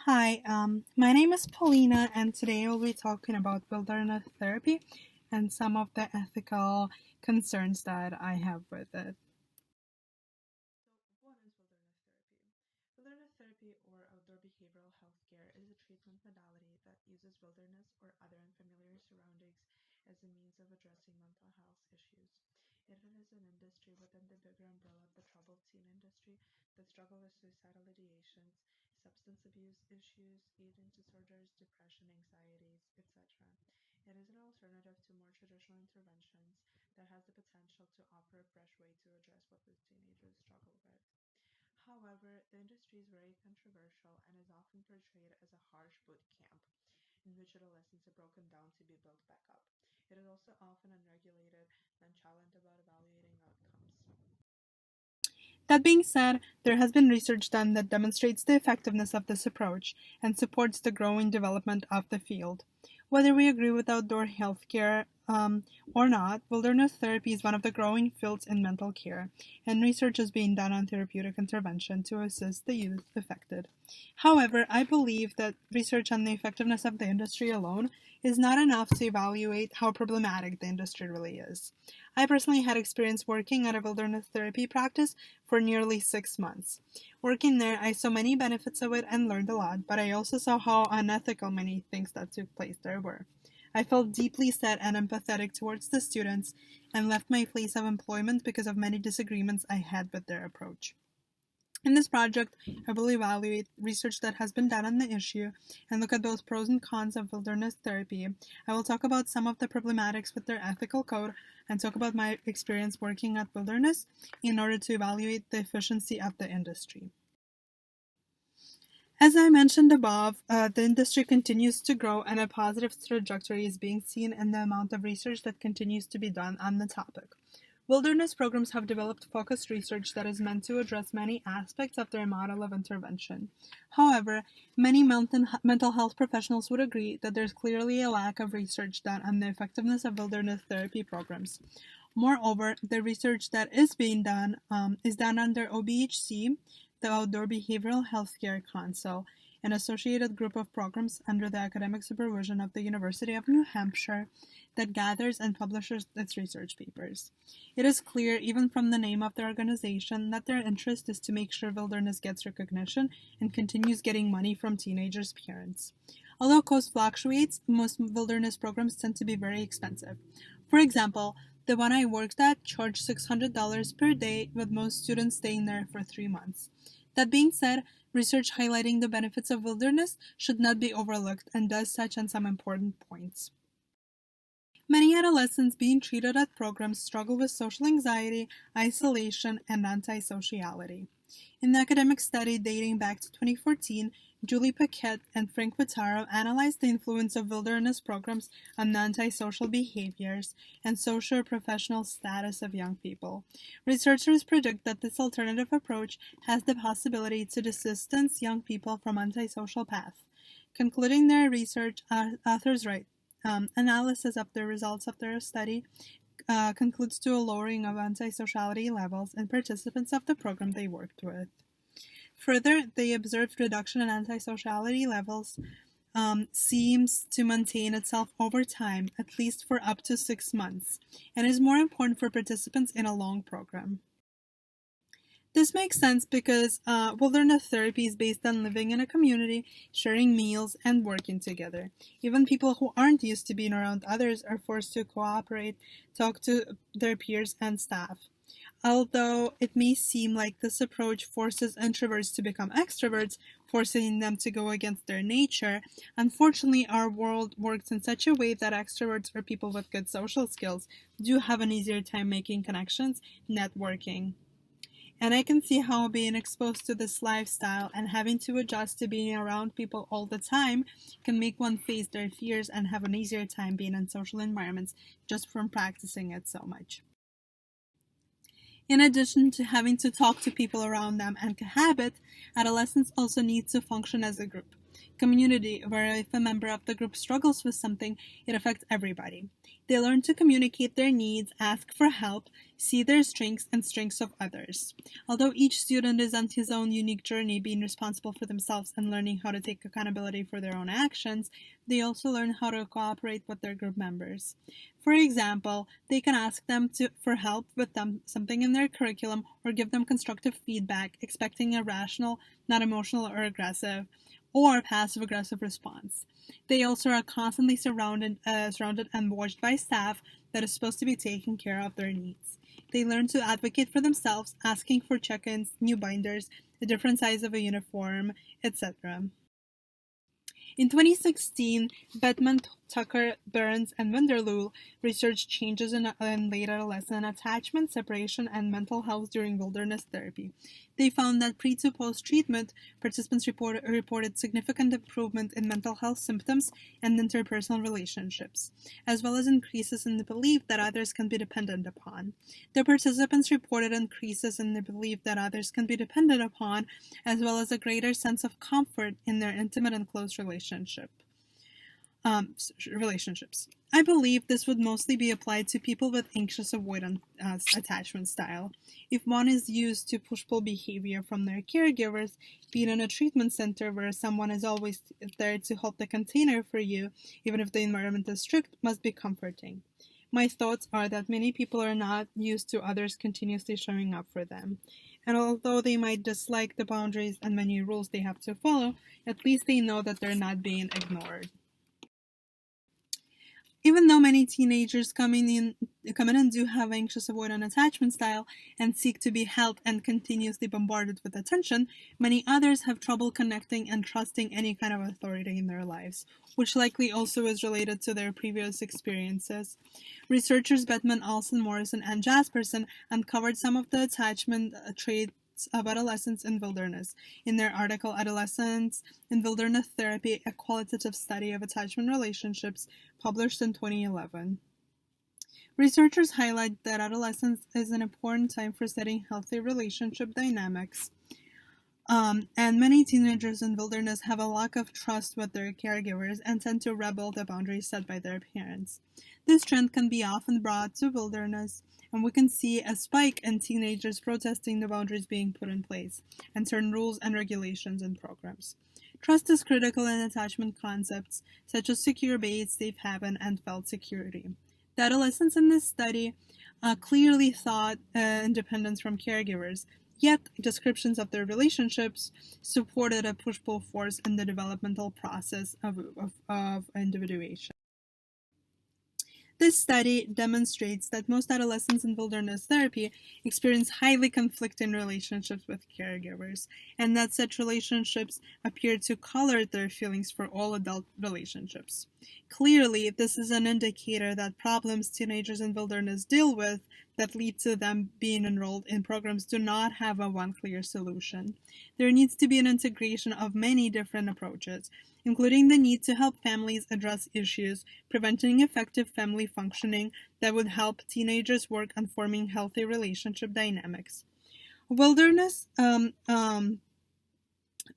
Hi, my name is Paulina, and today we'll be talking about wilderness therapy and some of the ethical concerns that I have with it. So, what is wilderness therapy? Wilderness therapy, or outdoor behavioral health care, is a treatment modality that uses wilderness or other unfamiliar surroundings as a means of addressing mental health issues. It is an industry within the bigger umbrella of the troubled teen industry that struggle with suicidal ideations, substance abuse issues, eating disorders, depression, anxieties, etc. It is an alternative to more traditional interventions that has the potential to offer a fresh way to address what these teenagers struggle with. However, the industry is very controversial and is often portrayed as a harsh boot camp in which adolescents are broken down to be built back up. It is also often unregulated, nonchalant about evaluating outcomes. That being said, there has been research done that demonstrates the effectiveness of this approach and supports the growing development of the field. Whether we agree with outdoor healthcare or not, wilderness therapy is one of the growing fields in mental care, and research is being done on therapeutic intervention to assist the youth affected. However, I believe that research on the effectiveness of the industry alone is not enough to evaluate how problematic the industry really is. I personally had experience working at a wilderness therapy practice for nearly 6 months. Working there, I saw many benefits of it and learned a lot, but I also saw how unethical many things that took place there were. I felt deeply sad and empathetic towards the students and left my place of employment because of many disagreements I had with their approach. In this project, I will evaluate research that has been done on the issue and look at both pros and cons of wilderness therapy. I will talk about some of the problematics with their ethical code and talk about my experience working at Wilderness in order to evaluate the efficiency of the industry. As I mentioned above, the industry continues to grow and a positive trajectory is being seen in the amount of research that continues to be done on the topic. Wilderness programs have developed focused research that is meant to address many aspects of their model of intervention. However, many mental health professionals would agree that there's clearly a lack of research done on the effectiveness of wilderness therapy programs. Moreover, the research that is being done is done under OBHC, the Outdoor Behavioral Healthcare Council, an associated group of programs under the academic supervision of the University of New Hampshire that gathers and publishes its research papers. It is clear, even from the name of the organization, that their interest is to make sure wilderness gets recognition and continues getting money from teenagers' parents. Although cost fluctuates, most wilderness programs tend to be very expensive. For example, the one I worked at charged $600 per day, with most students staying there for 3 months. That being said, research highlighting the benefits of wilderness should not be overlooked and does touch on some important points. Many adolescents being treated at programs struggle with social anxiety, isolation, and antisociality. In the academic study dating back to 2014, Julie Paquette and Frank Vitaro analyzed the influence of wilderness programs on antisocial behaviors and socio-professional status of young people. Researchers predict that this alternative approach has the possibility to distance young people from antisocial paths. Concluding their research, authors write, analysis of the results of their study concludes to a lowering of antisociality levels in participants of the program they worked with. Further, they observed reduction in antisociality levels seems to maintain itself over time, at least for up to 6 months, and is more important for participants in a long program. This makes sense because wilderness therapy is based on living in a community, sharing meals, and working together. Even people who aren't used to being around others are forced to cooperate, talk to their peers and staff. Although it may seem like this approach forces introverts to become extroverts, forcing them to go against their nature, unfortunately, our world works in such a way that extroverts or people with good social skills do have an easier time making connections, networking. And I can see how being exposed to this lifestyle and having to adjust to being around people all the time can make one face their fears and have an easier time being in social environments just from practicing it so much. In addition to having to talk to people around them and cohabit, adolescents also need to function as a group. community where if a member of the group struggles with something, it affects everybody. They learn to communicate their needs, ask for help, see their strengths and strengths of others. Although each student is on his own unique journey, being responsible for themselves and learning how to take accountability for their own actions, they also learn how to cooperate with their group members. For example, they can ask them for help with something in their curriculum or give them constructive feedback, expecting a rational, not emotional or aggressive, or passive-aggressive response. They also are constantly surrounded and watched by staff that is supposed to be taking care of their needs. They learn to advocate for themselves, asking for check-ins, new binders, a different size of a uniform, etc. In 2016, Bettman, Tucker, Burns, and Vanderlool researched changes in late adolescent attachment, separation, and mental health during wilderness therapy. They found that pre to post treatment, participants reported significant improvement in mental health symptoms and interpersonal relationships, as well as increases in the belief that others can be dependent upon. The participants reported increases in the belief that others can be dependent upon, as well as a greater sense of comfort in their intimate and close relationships. I believe this would mostly be applied to people with anxious avoidant attachment style. If one is used to push-pull behavior from their caregivers, being in a treatment center where someone is always there to hold the container for you, even if the environment is strict, must be comforting. My thoughts are that many people are not used to others continuously showing up for them. And although they might dislike the boundaries and many rules they have to follow, at least they know that they're not being ignored. Even though many teenagers come in and do have anxious avoidant attachment style and seek to be held and continuously bombarded with attention, many others have trouble connecting and trusting any kind of authority in their lives, which likely also is related to their previous experiences. Researchers Bettman, Olson, Morrison, and Jasperson uncovered some of the attachment traits of adolescents in wilderness in their article Adolescents in Wilderness Therapy, a Qualitative Study of Attachment Relationships, published in 2011. Researchers highlight that adolescence is an important time for setting healthy relationship dynamics. And many teenagers in wilderness have a lack of trust with their caregivers and tend to rebel the boundaries set by their parents. This trend can be often brought to wilderness, and we can see a spike in teenagers protesting the boundaries being put in place, and certain rules and regulations and programs. Trust is critical in attachment concepts, such as secure base, safe haven, and felt security. The adolescents in this study clearly sought independence from caregivers, yet descriptions of their relationships supported a push-pull force in the developmental process of individuation. This study demonstrates that most adolescents in wilderness therapy experience highly conflicting relationships with caregivers, and that such relationships appear to color their feelings for all adult relationships. Clearly, this is an indicator that problems teenagers in wilderness deal with that lead to them being enrolled in programs do not have a one clear solution. There needs to be an integration of many different approaches, including the need to help families address issues, preventing effective family functioning that would help teenagers work on forming healthy relationship dynamics. Wilderness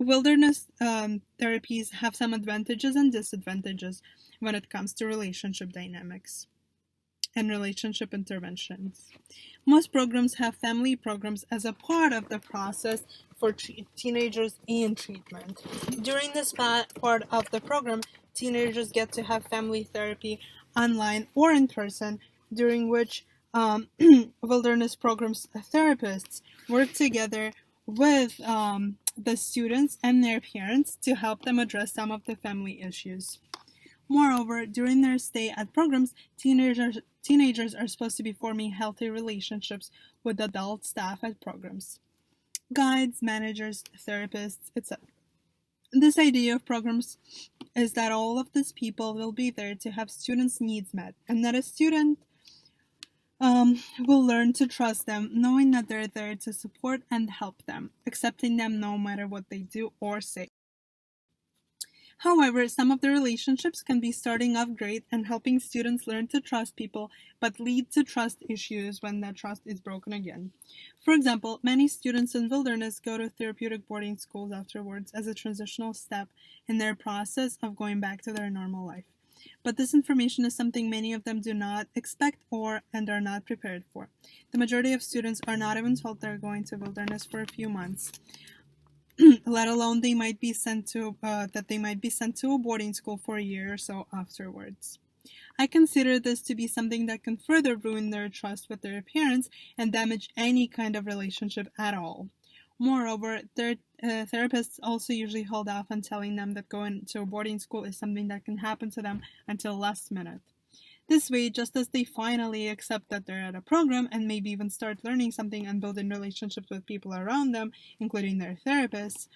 therapies have some advantages and disadvantages when it comes to relationship dynamics and relationship interventions. Most programs have family programs as a part of the process for teenagers in treatment. During this part of the program, teenagers get to have family therapy online or in person, during which wilderness programs therapists work together with the students and their parents to help them address some of the family issues. Moreover, during their stay at programs, teenagers are supposed to be forming healthy relationships with adult staff at programs, guides, managers, therapists, etc. This idea of programs is that all of these people will be there to have students' needs met, and that a student will learn to trust them, knowing that they're there to support and help them, accepting them no matter what they do or say. However, some of the relationships can be starting off great and helping students learn to trust people, but lead to trust issues when that trust is broken again. For example, many students in Wilderness go to therapeutic boarding schools afterwards as a transitional step in their process of going back to their normal life. But this information is something many of them do not expect and are not prepared for. The majority of students are not even told they're going to Wilderness for a few months. Let alone they might be sent to a boarding school for a year or so afterwards. I consider this to be something that can further ruin their trust with their parents and damage any kind of relationship at all. Moreover, their therapists also usually hold off on telling them that going to a boarding school is something that can happen to them until last minute. This way, just as they finally accept that they're at a program and maybe even start learning something and building relationships with people around them, including their therapists,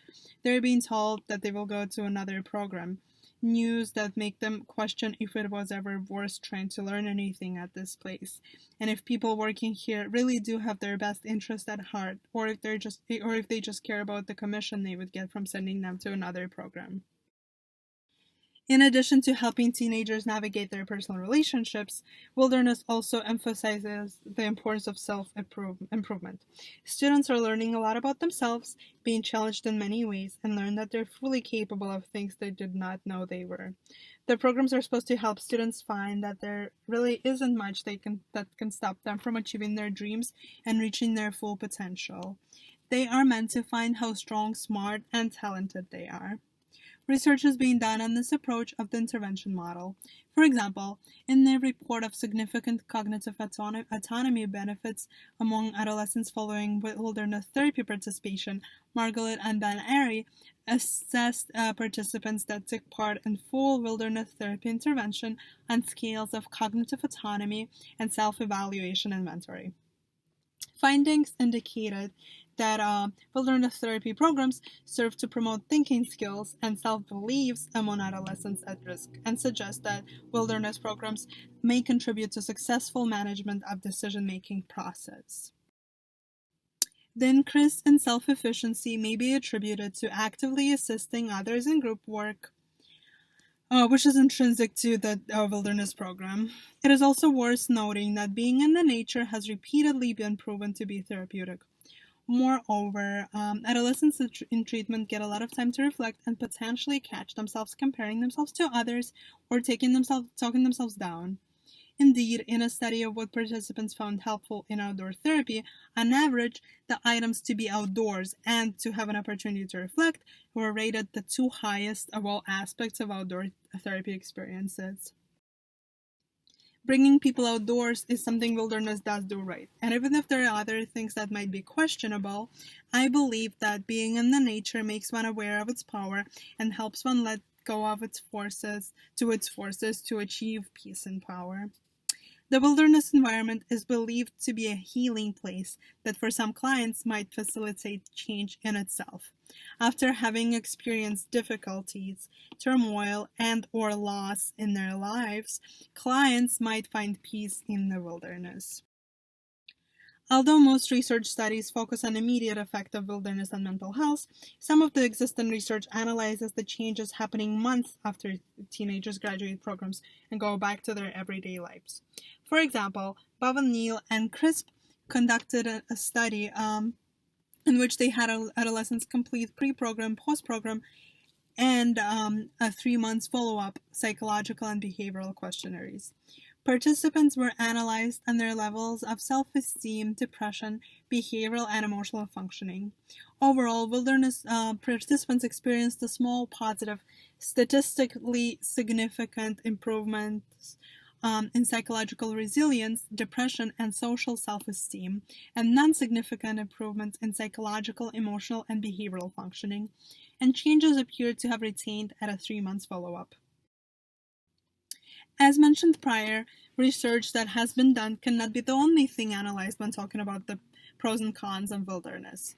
they're being told that they will go to another program. News that make them question if it was ever worth trying to learn anything at this place, and if people working here really do have their best interest at heart, or if they just care about the commission they would get from sending them to another program. In addition to helping teenagers navigate their personal relationships, Wilderness also emphasizes the importance of self-improvement. Students are learning a lot about themselves, being challenged in many ways, and learn that they're fully capable of things they did not know they were. The programs are supposed to help students find that there really isn't much that can stop them from achieving their dreams and reaching their full potential. They are meant to find how strong, smart, and talented they are. Research is being done on this approach of the intervention model. For example, in their report of significant cognitive autonomy benefits among adolescents following Wilderness therapy participation, Margalit and Ben Airy assessed participants that took part in full Wilderness therapy intervention on scales of cognitive autonomy and self-evaluation inventory. Findings indicated that wilderness therapy programs serve to promote thinking skills and self-beliefs among adolescents at risk, and suggest that wilderness programs may contribute to successful management of decision-making process. The increase in self-efficiency may be attributed to actively assisting others in group work, which is intrinsic to the wilderness program. It is also worth noting that being in the nature has repeatedly been proven to be therapeutic. Moreover, adolescents in treatment get a lot of time to reflect and potentially catch themselves comparing themselves to others or talking themselves down. Indeed, in a study of what participants found helpful in outdoor therapy, on average, the items to be outdoors and to have an opportunity to reflect were rated the two highest of all aspects of outdoor therapy experiences. Bringing people outdoors is something Wilderness does do right, and even if there are other things that might be questionable, I believe that being in the nature makes one aware of its power and helps one let go of its forces to achieve peace and power. The wilderness environment is believed to be a healing place that for some clients might facilitate change in itself. After having experienced difficulties, turmoil, and or loss in their lives, clients might find peace in the wilderness. Although most research studies focus on the immediate effect of wilderness on mental health, some of the existing research analyzes the changes happening months after teenagers graduate programs and go back to their everyday lives. For example, Bowen Neal and Crisp conducted a study in which they had adolescents complete pre-program, post-program, and a 3 months follow-up psychological and behavioral questionnaires. Participants were analyzed on their levels of self-esteem, depression, behavioral, and emotional functioning. Overall, wilderness participants experienced a small positive, statistically significant improvements in psychological resilience, depression, and social self-esteem, and non-significant improvements in psychological, emotional, and behavioral functioning, and changes appeared to have retained at a 3 months follow-up. As mentioned prior, research that has been done cannot be the only thing analyzed when talking about the pros and cons of wilderness.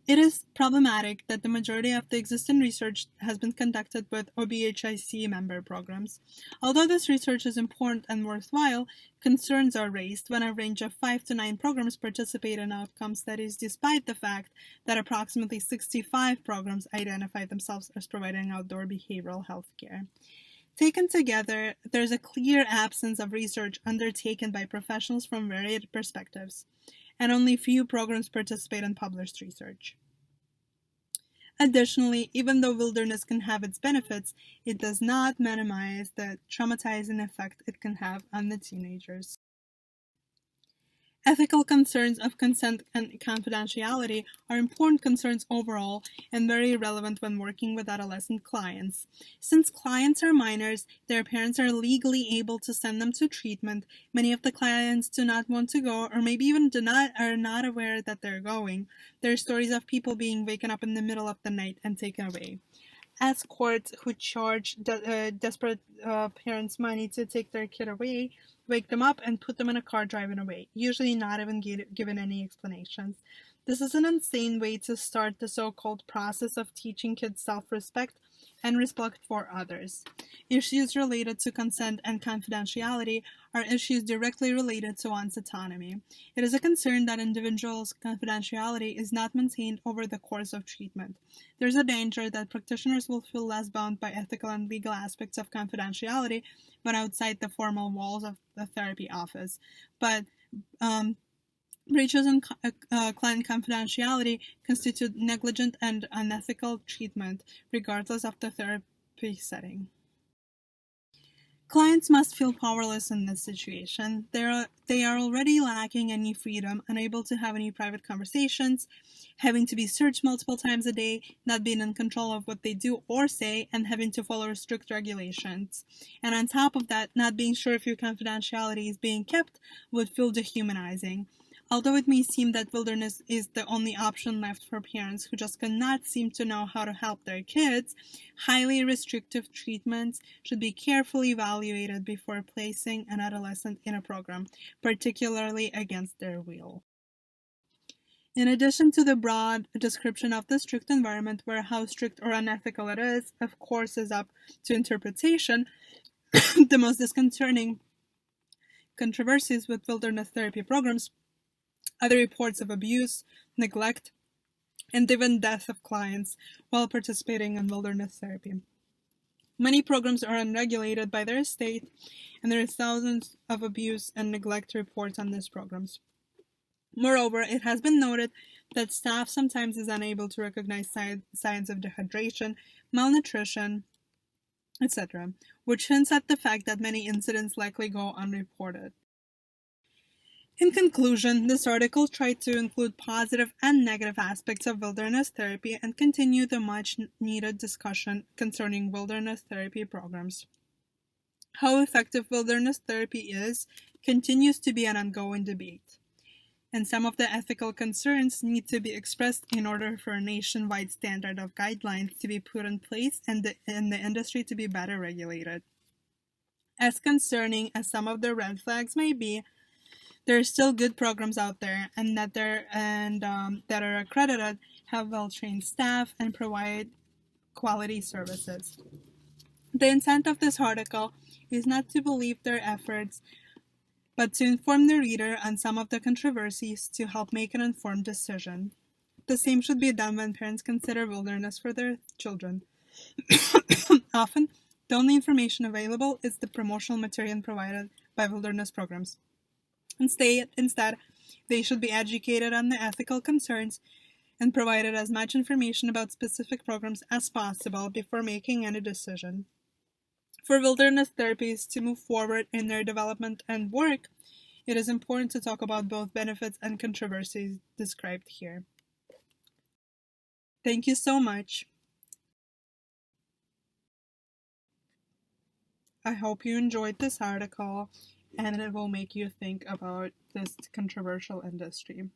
It is problematic that the majority of the existing research has been conducted with OBHIC member programs. Although this research is important and worthwhile, concerns are raised when a range of 5 to 9 programs participate in outcome studies, despite the fact that approximately 65 programs identify themselves as providing outdoor behavioral health care. Taken together, there's a clear absence of research undertaken by professionals from varied perspectives, and only few programs participate in published research. Additionally, even though wilderness can have its benefits, it does not minimize the traumatizing effect it can have on the teenagers. Ethical concerns of consent and confidentiality are important concerns overall and very relevant when working with adolescent clients. Since clients are minors, their parents are legally able to send them to treatment. Many of the clients do not want to go, or maybe even are not aware that they're going. There are stories of people being waken up in the middle of the night and taken away. Escorts who charge desperate parents money to take their kid away, wake them up, and put them in a car driving away, usually not even given any explanations. This is an insane way to start the so-called process of teaching kids self-respect and respect for others. Issues related to consent and confidentiality are issues directly related to one's autonomy. It is a concern that individuals' confidentiality is not maintained over the course of treatment. There's a danger that practitioners will feel less bound by ethical and legal aspects of confidentiality when outside the formal walls of the therapy office. But breaches in client confidentiality constitute negligent and unethical treatment, regardless of the therapy setting. Clients must feel powerless in this situation. They are already lacking any freedom, unable to have any private conversations, having to be searched multiple times a day, not being in control of what they do or say, and having to follow strict regulations. And on top of that, not being sure if your confidentiality is being kept would feel dehumanizing. Although it may seem that wilderness is the only option left for parents who just cannot seem to know how to help their kids, highly restrictive treatments should be carefully evaluated before placing an adolescent in a program, particularly against their will. In addition to the broad description of the strict environment, where how strict or unethical it is, of course, is up to interpretation, the most disconcerting controversies with wilderness therapy programs are the reports of abuse, neglect, and even death of clients while participating in wilderness therapy. Many programs are unregulated by their state, and there are thousands of abuse and neglect reports on these programs. Moreover, it has been noted that staff sometimes is unable to recognize signs of dehydration, malnutrition, etc., which hints at the fact that many incidents likely go unreported. In conclusion, this article tried to include positive and negative aspects of wilderness therapy and continue the much-needed discussion concerning wilderness therapy programs. How effective wilderness therapy is continues to be an ongoing debate, and some of the ethical concerns need to be expressed in order for a nationwide standard of guidelines to be put in place and the industry to be better regulated. As concerning as some of the red flags may be, there are still good programs out there, and that are accredited, have well-trained staff, and provide quality services. The intent of this article is not to believe their efforts, but to inform the reader on some of the controversies to help make an informed decision. The same should be done when parents consider wilderness for their children. Often, the only information available is the promotional material provided by wilderness programs. Instead, they should be educated on the ethical concerns and provided as much information about specific programs as possible before making any decision. For wilderness therapies to move forward in their development and work, it is important to talk about both benefits and controversies described here. Thank you so much. I hope you enjoyed this article, and it will make you think about this controversial industry.